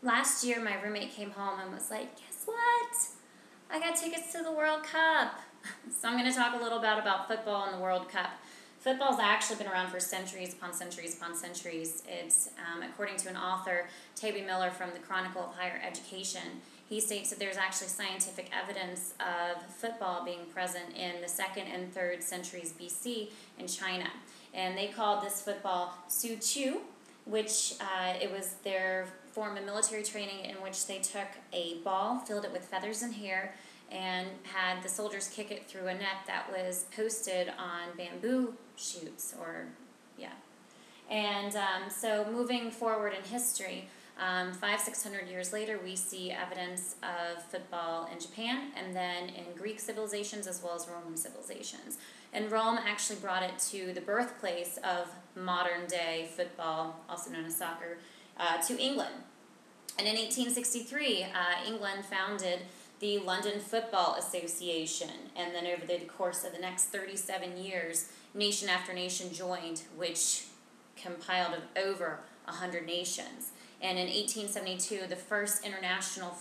Last year, my roommate came home and was like, guess what? I got tickets to the World Cup. So I'm going to talk a little bit about football and the World Cup. Football's actually been around for centuries upon centuries upon centuries. It's, according to an author, Toby Miller from the Chronicle of Higher Education, he states that there's actually scientific evidence of football being present in the 2nd and 3rd centuries BC in China. And they called this football Su Chu, which it was their form of military training in which they took a ball, filled it with feathers and hair, and had the soldiers kick it through a net that was posted on bamboo shoots, And so moving forward in history, 500-600 years later, we see evidence of football in Japan and then in Greek civilizations as well as Roman civilizations. And Rome actually brought it to the birthplace of modern day football, also known as soccer, to England. And in 1863, England founded the London Football Association, and then over the course of the next 37 years, nation after nation joined, which compiled of over 100 nations. And in 1872, the first international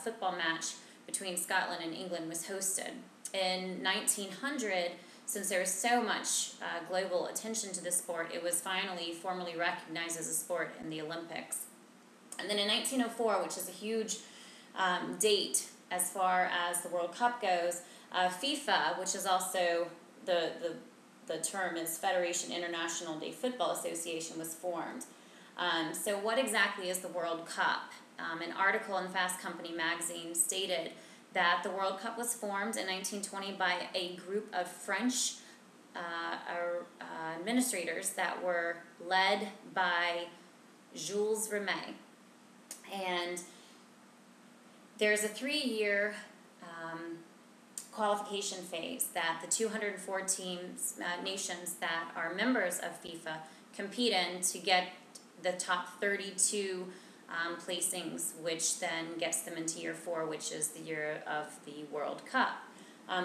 football match between Scotland and England was hosted. In 1900, since there was so much global attention to the sport, it was finally formally recognized as a sport in the Olympics. And then in 1904, which is a huge date as far as the World Cup goes, FIFA, which is also the term is Federation International de Football Association, was formed. So what exactly is the World Cup? An article in Fast Company magazine stated that the World Cup was formed in 1920 by a group of French administrators that were led by Jules Rimet. And there's a 3-year qualification phase that the 204 teams, nations that are members of FIFA compete in to get the top 32 placings, which then gets them into year 4, which is the year of the World Cup.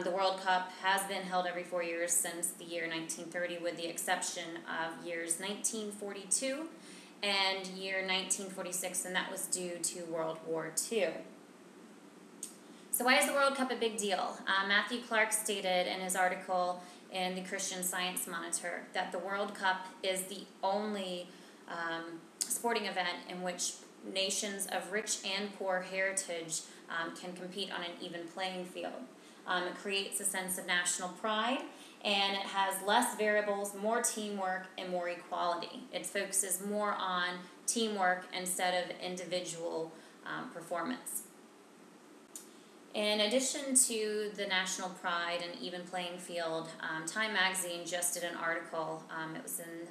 The World Cup has been held every 4 years since the year 1930, with the exception of years 1942 and year 1946, and that was due to World War II. So why is the World Cup a big deal? Matthew Clark stated in his article in the Christian Science Monitor that the World Cup is the only sporting event in which nations of rich and poor heritage can compete on an even playing field. It creates a sense of national pride, and it has less variables, more teamwork, and more equality. It focuses more on teamwork instead of individual performance. In addition to the national pride and even playing field, Time Magazine just did an article, it was in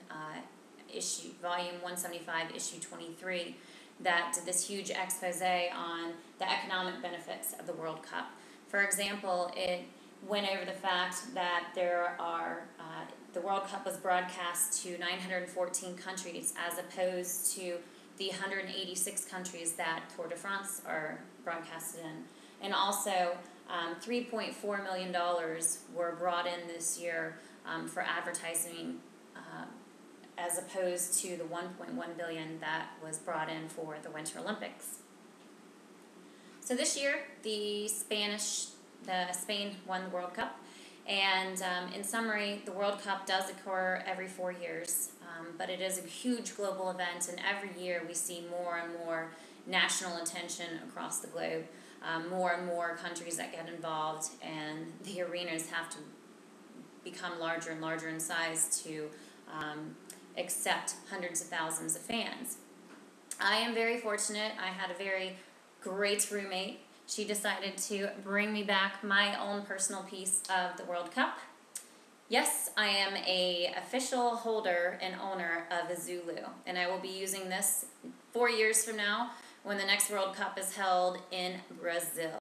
volume 175, issue 23, that did this huge expose on the economic benefits of the World Cup. For example, it went over the fact that the World Cup was broadcast to 914 countries as opposed to the 186 countries that Tour de France are broadcasted in. And also, $3.4 million were brought in this year for advertising as opposed to the $1.1 billion that was brought in for the Winter Olympics. So this year, Spain won the World Cup, and in summary, the World Cup does occur every 4 years, but it is a huge global event, and every year we see more and more national attention across the globe, more and more countries that get involved, and the arenas have to become larger and larger in size to accept hundreds of thousands of fans. I am very fortunate. I had a very great roommate. She decided to bring me back my own personal piece of the World Cup. Yes, I am an official holder and owner of a Zulu, and I will be using this 4 years from now when the next World Cup is held in Brazil.